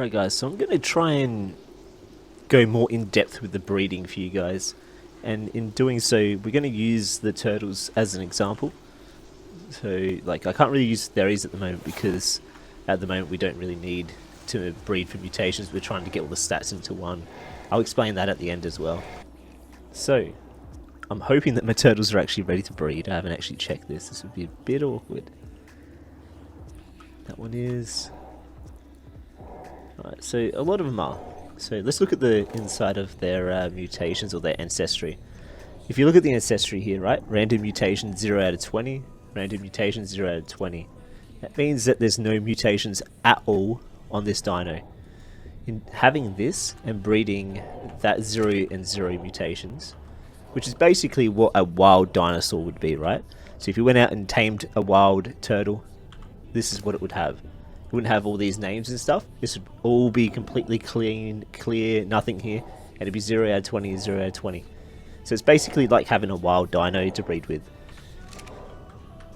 Alright guys, so I'm going to try and go more in depth with the breeding for you guys, and in doing so we're going to use the turtles as an example. So like I can't really use theories at the moment because at the moment we don't really need to breed for mutations. We're trying to get all the stats into one. I'll explain that at the end as well. So I'm hoping that my turtles are actually ready to breed. I haven't actually checked this. This would be a bit awkward. That one is. Alright, so a lot of them are. So let's look at the inside of their mutations or their ancestry. If you look at the ancestry here, right? Random mutation 0 out of 20. Random mutation 0 out of 20. That means that there's no mutations at all on this dino. In having this and breeding that 0 and 0 mutations, which is basically what a wild dinosaur would be, right? So if you went out and tamed a wild turtle, this is what it would have. It wouldn't have all these names and stuff. This would all be completely clean, clear, nothing here. And it'd be 0 out of 20, 0 out of 20. So it's basically like having a wild dino to breed with.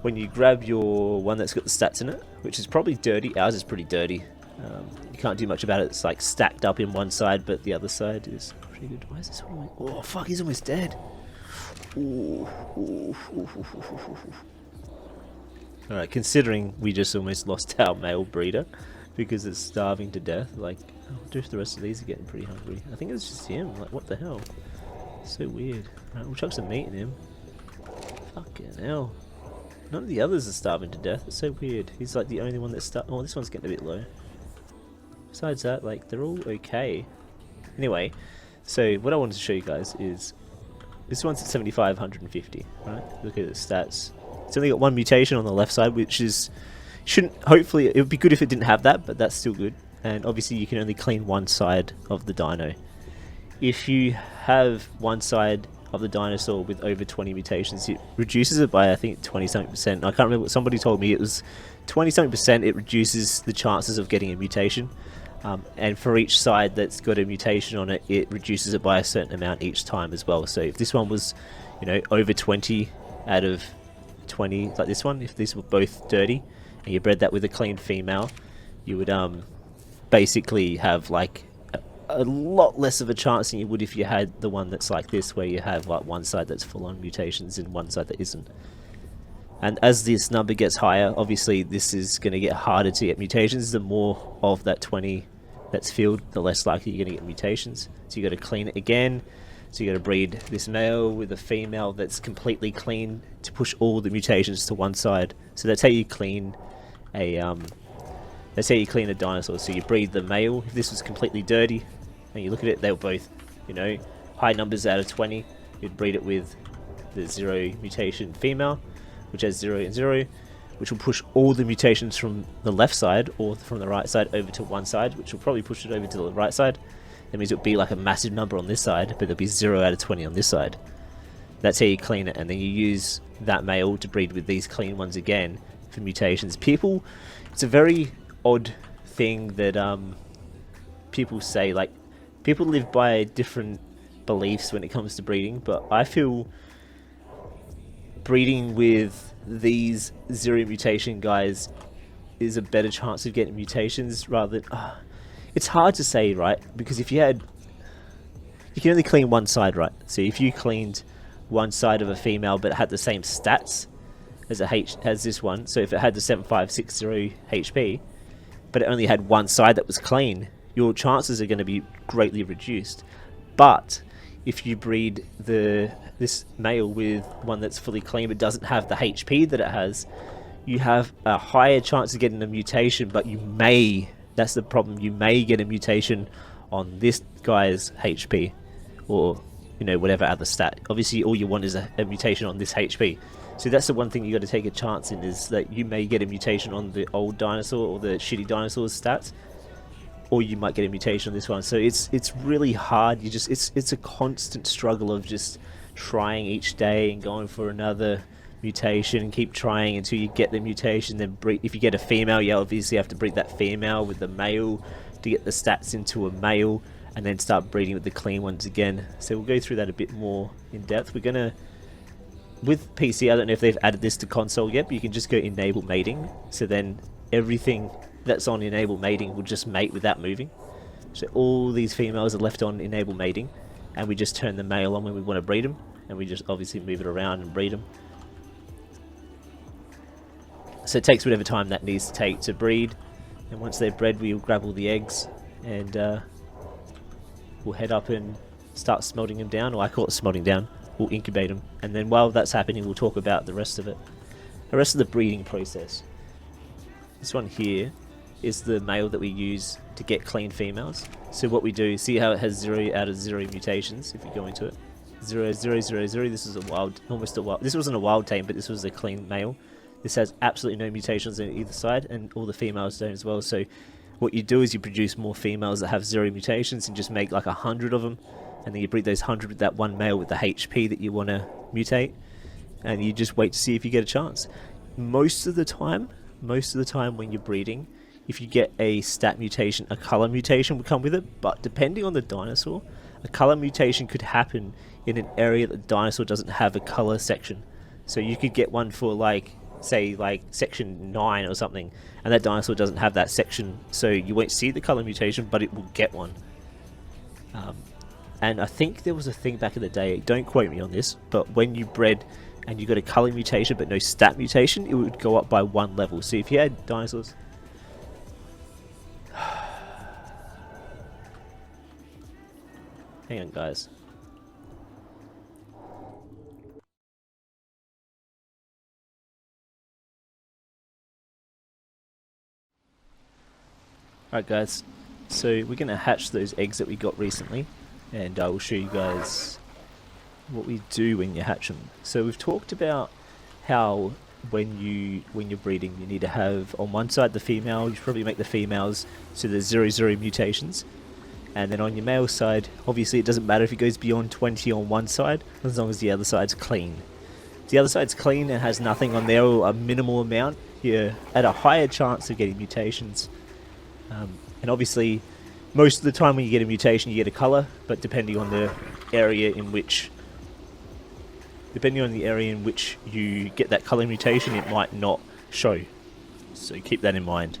When you grab your one that's got the stats in it, which is probably dirty, ours is pretty dirty. You can't do much about it. It's like stacked up in one side, but the other side is pretty good. Why is this one? Oh fuck, he's almost dead. Alright, considering we just almost lost our male breeder because it's starving to death, like, I wonder if the rest of these are getting pretty hungry. I think it's just him, like, what the hell? So weird. Alright, we'll chuck some meat in him. Fucking hell. None of the others are starving to death, it's so weird. He's like the only one that's oh, this one's getting a bit low. Besides that, like, they're all okay. Anyway, so what I wanted to show you guys is, this one's at 75, 150, right? Look at the stats. It's only got one mutation on the left side, which is hopefully it would be good if it didn't have that, but that's still good. And obviously you can only clean one side of the dino. If you have one side of the dinosaur with over 20 mutations, it reduces it by, I think, 20-something%. I can't remember what somebody told me. It was 20-something%. It reduces the chances of getting a mutation. And for each side that's got a mutation on it, it reduces it by a certain amount each time as well. So if this one was, you know, over 20 out of 20, like this one, if these were both dirty and you bred that with a clean female, you would basically have like a lot less of a chance than you would if you had the one that's like this, where you have like one side that's full on mutations and one side that isn't. And as this number gets higher, obviously this is going to get harder to get mutations. The more of that 20 that's filled, the less likely you're going to get mutations. So you got to clean it again. So you got to breed this male with a female that's completely clean to push all the mutations to one side. So that's how you clean a dinosaur. So you breed the male. If this was completely dirty, and you look at it, they were both, you know, high numbers out of 20. You'd breed it with the 0 mutation female, which has 0 and 0, which will push all the mutations from the left side or from the right side over to one side, which will probably push it over to the right side. That means it would be like a massive number on this side, but there'll be 0 out of 20 on this side. That's how you clean it, and then you use that male to breed with these clean ones again for mutations. It's a very odd thing that people say, like, people live by different beliefs when it comes to breeding, but I feel breeding with these 0 mutation guys is a better chance of getting mutations rather than... it's hard to say, right? Because if you can only clean one side, right? So if you cleaned one side of a female but it had the same stats as this one, so if it had the 7560 HP, but it only had one side that was clean, your chances are going to be greatly reduced. But if you breed this male with one that's fully clean but doesn't have the HP that it has, you have a higher chance of getting a mutation, but that's the problem, you may get a mutation on this guy's HP, or, you know, whatever other stat. Obviously all you want is a mutation on this HP. So that's the one thing you got to take a chance in, is that you may get a mutation on the old dinosaur or the shitty dinosaur's stats, or you might get a mutation on this one. So it's really hard. It's a constant struggle of just trying each day and going for another mutation and keep trying until you get the mutation. Then breed. If you get a female, you obviously have to breed that female with the male to get the stats into a male, and then start breeding with the clean ones again. So we'll go through that a bit more in depth. We're gonna, with PC, I don't know if they've added this to console yet, but you can just go enable mating. So then everything that's on enable mating will just mate without moving. So all these females are left on enable mating, and we just turn the male on when we want to breed them, and we just obviously move it around and breed them. So it takes whatever time that needs to take to breed, and once they're bred we'll grab all the eggs and we'll head up and start smelting them down, or I call it smelting down. We'll incubate them, and then while that's happening we'll talk about the rest of it. The rest of the breeding process. This one here is the male that we use to get clean females. So what we do, see how it has 0 out of 0 mutations if you go into it. 0, 0, 0, 0. This is a wild, almost a wild, this wasn't a wild tame, but this was a clean male. This has absolutely no mutations on either side, and all the females don't as well. So what you do is you produce more females that have 0 mutations and just make like 100 of them, and then you breed those 100 with that one male with the HP that you want to mutate, and you just wait to see if you get a chance. Most of the time when you're breeding, if you get a stat mutation, a color mutation will come with it, but depending on the dinosaur, a color mutation could happen in an area that the dinosaur doesn't have a color section. So you could get one for like, say like section 9 or something, and that dinosaur doesn't have that section, so you won't see the color mutation, but it will get one. And I think there was a thing back in the day, don't quote me on this, but when you bred and you got a color mutation but no stat mutation, it would go up by 1 level. So if you had dinosaurs... Hang on guys. Alright guys, so we're going to hatch those eggs that we got recently, and I will show you guys what we do when you hatch them. So we've talked about how when you're breeding, you need to have on one side the female. You should probably make the females so there's 0, 0 mutations, and then on your male side, obviously it doesn't matter if it goes beyond 20 on one side as long as the other side's clean. If the other side's clean and has nothing on there or a minimal amount, you're at a higher chance of getting mutations. And obviously most of the time when you get a mutation you get a color, but depending on the area in which you get that color mutation, it might not show. So keep that in mind.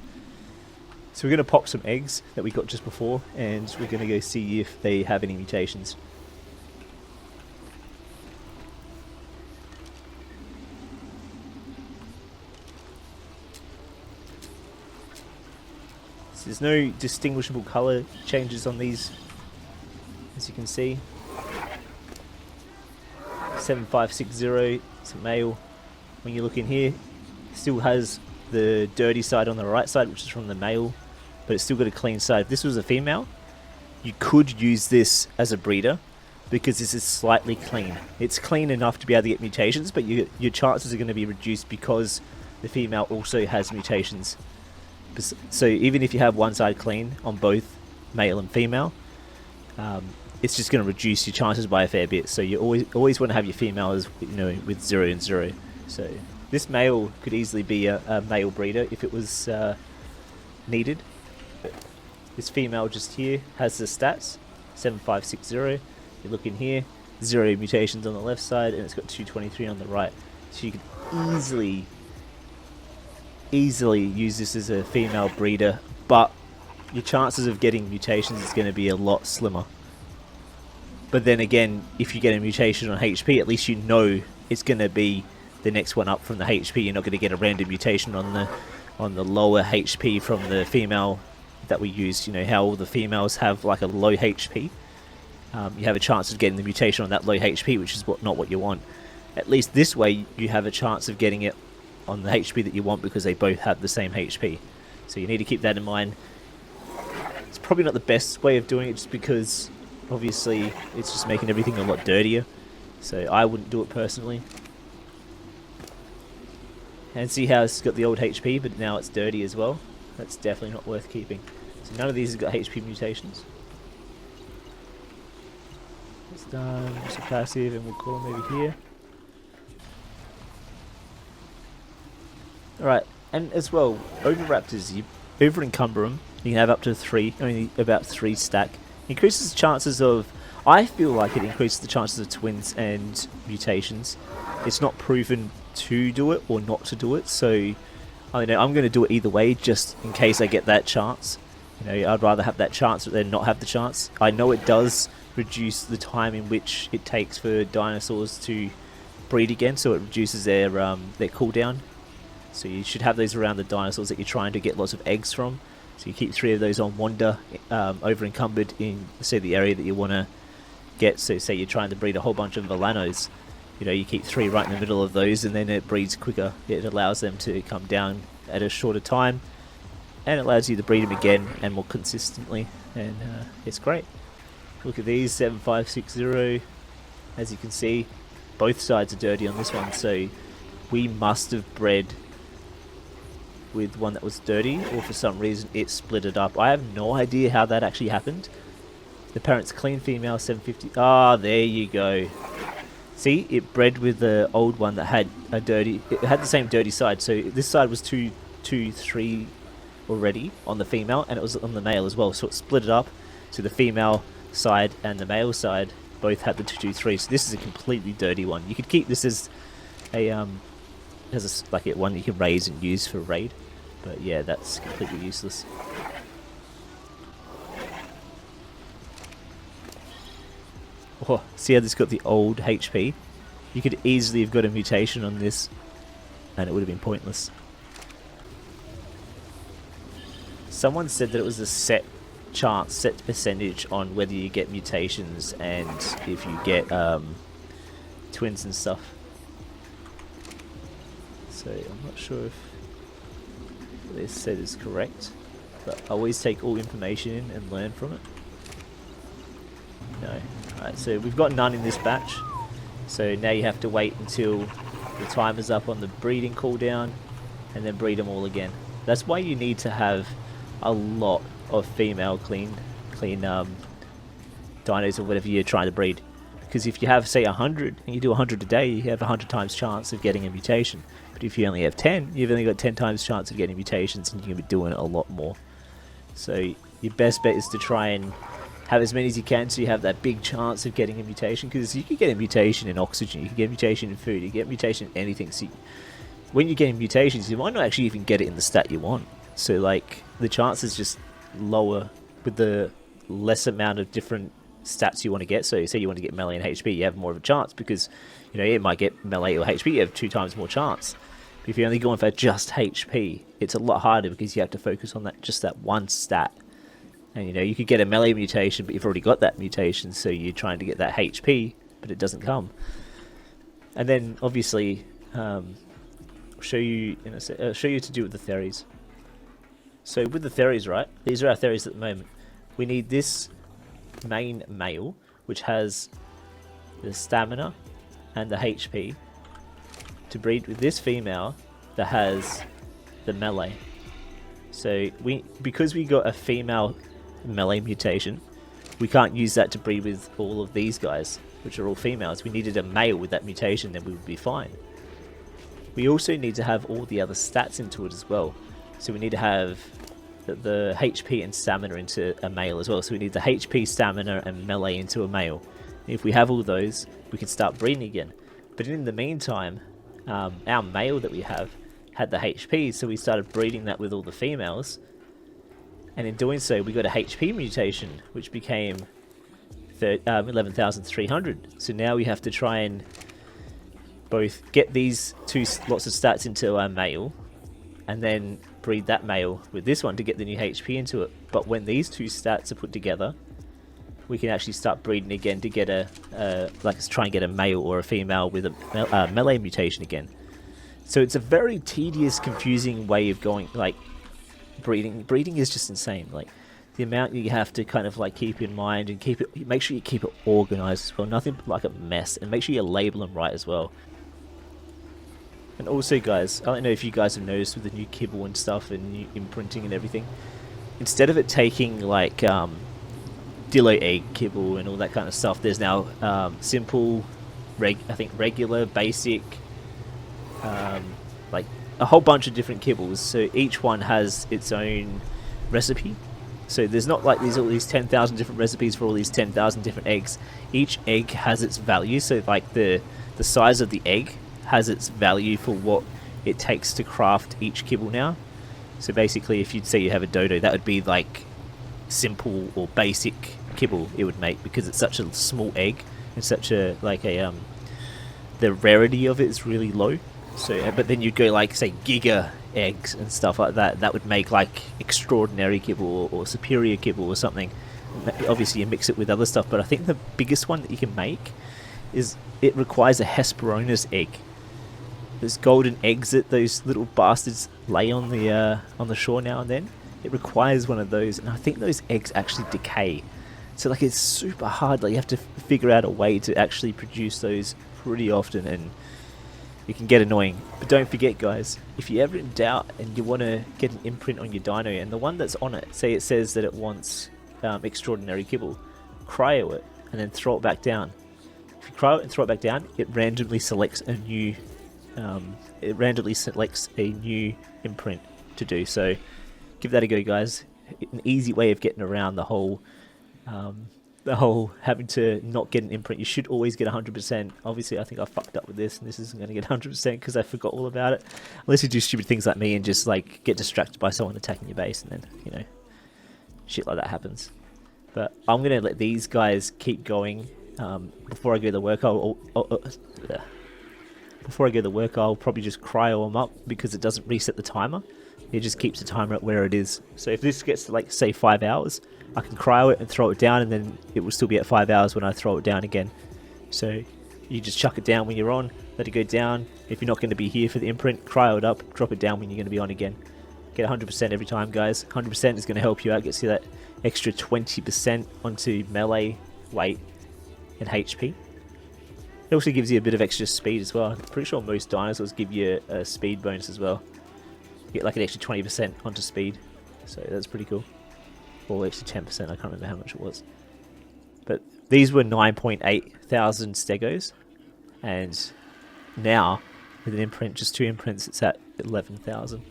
So we're going to pop some eggs that we got just before, and we're going to go see if they have any mutations. So there's no distinguishable color changes on these, as you can see. 7560, it's a male. When you look in here, it still has the dirty side on the right side, which is from the male, but it's still got a clean side. If this was a female, you could use this as a breeder because this is slightly clean. It's clean enough to be able to get mutations, but your chances are going to be reduced because the female also has mutations. So even if you have one side clean on both male and female, it's just going to reduce your chances by a fair bit. So you always want to have your females, with 0 and 0. So this male could easily be a male breeder if it was needed. But this female just here has the stats 7560. You look in here, 0 mutations on the left side, and it's got 223 on the right. So you could easily use this as a female breeder, but your chances of getting mutations is going to be a lot slimmer. But then again, if you get a mutation on HP, at least you know it's going to be the next one up from the HP. You're not going to get a random mutation on the lower HP from the female that we use. You know how all the females have like a low HP. You have a chance of getting the mutation on that low HP, which is not what you want. At least this way, you have a chance of getting it on the HP that you want because they both have the same HP. So you need to keep that in mind. It's probably not the best way of doing it just because obviously it's just making everything a lot dirtier. So I wouldn't do it personally. And see how it's got the old HP but now it's dirty as well? That's definitely not worth keeping. So none of these have got HP mutations. It's done, it's a passive, and we'll call them over here. Alright, and as well, over raptors, you over encumber them, you can have up to 3, only about 3 stack. Increases the chances of, I feel like it increases the chances of twins and mutations. It's not proven to do it or not to do it, so I know I'm going to do it either way, just in case I get that chance. You know, I'd rather have that chance than not have the chance. I know it does reduce the time in which it takes for dinosaurs to breed again, so it reduces their cooldown. So you should have those around the dinosaurs that you're trying to get lots of eggs from. So you keep 3 of those on wander, over encumbered in, say, the area that you want to get. So say you're trying to breed a whole bunch of Velanos, you know, you keep 3 right in the middle of those, and then it breeds quicker. It allows them to come down at a shorter time, and it allows you to breed them again and more consistently, and it's great. Look at these, 7560. As you can see, both sides are dirty on this one, so we must have bred with one that was dirty, or for some reason it split it up. I have no idea how that actually happened. The parent's clean female, 750. Ah, there you go. See, it bred with the old one that had a dirty, it had the same dirty side, so this side was 2-3 already on the female, and it was on the male as well, so it split it up. So the female side and the male side both had the 2-3, so this is a completely dirty one. You could keep this as a like one you can raise and use for raid, but yeah, that's completely useless. Oh, see how this got the old HP? You could easily have got a mutation on this and it would have been pointless. Someone said that it was a set percentage on whether you get mutations and if you get twins and stuff. So I'm not sure if what they said is correct, but I always take all information in and learn from it. No. Alright, so we've got none in this batch, so now you have to wait until the timer's up on the breeding cooldown and then breed them all again. That's why you need to have a lot of female clean dinos or whatever you're trying to breed, because if you have, say, 100 and you do 100 a day, you have 100 times chance of getting a mutation. But if you only have 10, you've only got 10 times chance of getting mutations, and you're going to be doing it a lot more. So your best bet is to try and have as many as you can, so you have that big chance of getting a mutation, because you can get a mutation in oxygen, you can get a mutation in food, you can get a mutation in anything. So when you're getting mutations, you might not actually even get it in the stat you want. So like the chance is just lower with the less amount of different stats you want to get. So you say you want to get melee and HP, you have more of a chance, because you know it might get melee or HP, you have 2 times more chance. But if you're only going for just HP, it's a lot harder, because you have to focus on that, just that one stat. And you know, you could get a melee mutation, but you've already got that mutation, so you're trying to get that HP, but it doesn't come. And then obviously, I'll show you to do with the theories. So with the theories, right? These are our theories at the moment. We need this main male, which has the stamina and the HP, to breed with this female that has the melee. So because we got a female melee mutation, we can't use that to breed with all of these guys, which are all females. We needed a male with that mutation, then we would be fine. We also need to have all the other stats into it as well. So we need to have the HP and stamina into a male as well. So we need the HP, stamina, and melee into a male. And if we have all those, we can start breeding again. But in the meantime, our male that we have had the HP, so we started breeding that with all the females. And in doing so, we got a HP mutation, which became 11,300. So now we have to try and both get these 2 lots of stats into our male, and then breed that male with this one to get the new HP into it. But when these 2 stats are put together, we can actually start breeding again to get let's try and get a male or a female with a melee mutation again. So it's a very tedious, confusing way of going, like, breeding. Breeding is just insane. Like, the amount you have to kind of like keep in mind and make sure you keep it organized as well. Nothing like a mess, and make sure you label them right as well. And also, guys, I don't know if you guys have noticed with the new kibble and stuff and new imprinting and everything, instead of it taking like dillo egg kibble and all that kind of stuff, there's now simple, I think regular, basic, like a whole bunch of different kibbles. So each one has its own recipe. So there's not like all these 10,000 different recipes for all these 10,000 different eggs. Each egg has its value. So like the size of the egg has its value for what it takes to craft each kibble now. So basically, if you'd say you have a dodo, that would be like simple or basic kibble it would make, because it's such a small egg and such a the rarity of it is really low. So but then you'd go like say giga eggs and stuff like that, that would make like extraordinary kibble or superior kibble or something. Obviously you mix it with other stuff, but I think the biggest one that you can make is it requires a Hesperornis egg. Those golden eggs that those little bastards lay on the shore now and then, it requires one of those, and I think those eggs actually decay. So like it's super hard, like you have to figure out a way to actually produce those pretty often, and it can get annoying. But don't forget guys, if you're ever in doubt and you want to get an imprint on your dino, and the one that's on it, say it says that it wants extraordinary kibble, cryo it and then throw it back down. If you cryo it and throw it back down, it randomly selects a new imprint to do. So give that a go guys. An easy way of getting around the whole having to not get an imprint. You should always get 100%. Obviously I think I fucked up with this, and this isn't going to get 100% because I forgot all about it, unless you do stupid things like me and just like get distracted by someone attacking your base, and then you know shit like that happens. But I'm going to let these guys keep going. Before I go to work, I'll probably just cryo them up, because it doesn't reset the timer. It just keeps the timer at where it is. So if this gets to like say 5 hours, I can cryo it and throw it down, and then it will still be at 5 hours when I throw it down again. So you just chuck it down when you're on, let it go down. If you're not going to be here for the imprint, cryo it up, drop it down when you're going to be on again. Get 100% every time guys. 100% is going to help you out, gets you that extra 20% onto melee, weight and HP. It also gives you a bit of extra speed as well. I'm pretty sure most dinosaurs give you a speed bonus as well. You get like an extra 20% onto speed, so that's pretty cool. Or extra 10%, I can't remember how much it was. But these were 9.8 thousand stegos, and now with an imprint, just 2 imprints, it's at 11,000.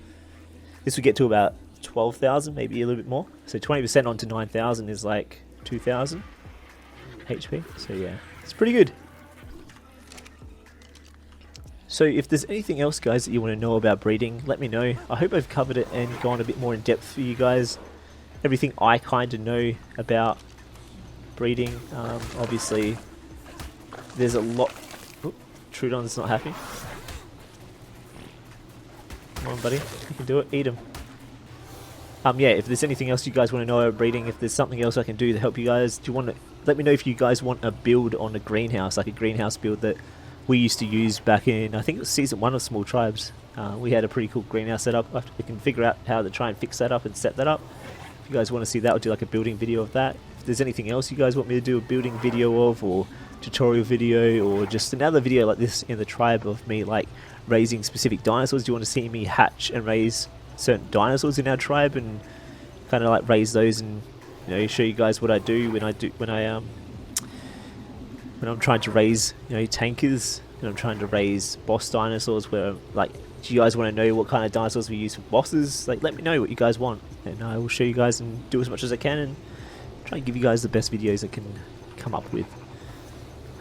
This would get to about 12,000, maybe a little bit more. So 20% onto 9,000 is like 2,000 HP. So yeah, it's pretty good. So if there's anything else guys that you want to know about breeding, let me know. I hope I've covered it and gone a bit more in depth for you guys. Everything I kind of know about breeding. Obviously there's a lot. Oop, Trudon's not happy. Come on buddy, you can do it, eat him. Yeah, if there's anything else you guys want to know about breeding, if there's something else I can do to help you guys, do you want to let me know if you guys want a build on a greenhouse, like a greenhouse build that we used to use back in, I think it was season 1 of Small Tribes. We had a pretty cool greenhouse setup. We can figure out how to try and fix that up and set that up. If you guys want to see that, I'll do like a building video of that. If there's anything else you guys want me to do a building video of, or tutorial video, or just another video like this in the tribe of me like raising specific dinosaurs, do you want to see me hatch and raise certain dinosaurs in our tribe and kind of like raise those, and you know, show you guys what I do when I'm trying to raise, you know, tankers, and I'm trying to raise boss dinosaurs, where like, do you guys want to know what kind of dinosaurs we use for bosses? Like, let me know what you guys want, and I will show you guys and do as much as I can and try and give you guys the best videos I can come up with.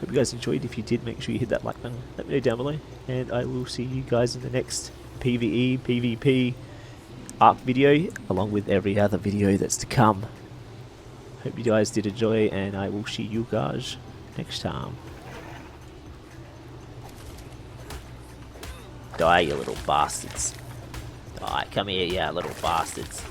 Hope you guys enjoyed. If you did, make sure you hit that like button, let me know down below, and I will see you guys in the next PvE, PvP ARC video, along with every other video that's to come. Hope you guys did enjoy, and I will see you guys next time. Die, you little bastards. Die, come here, you little bastards.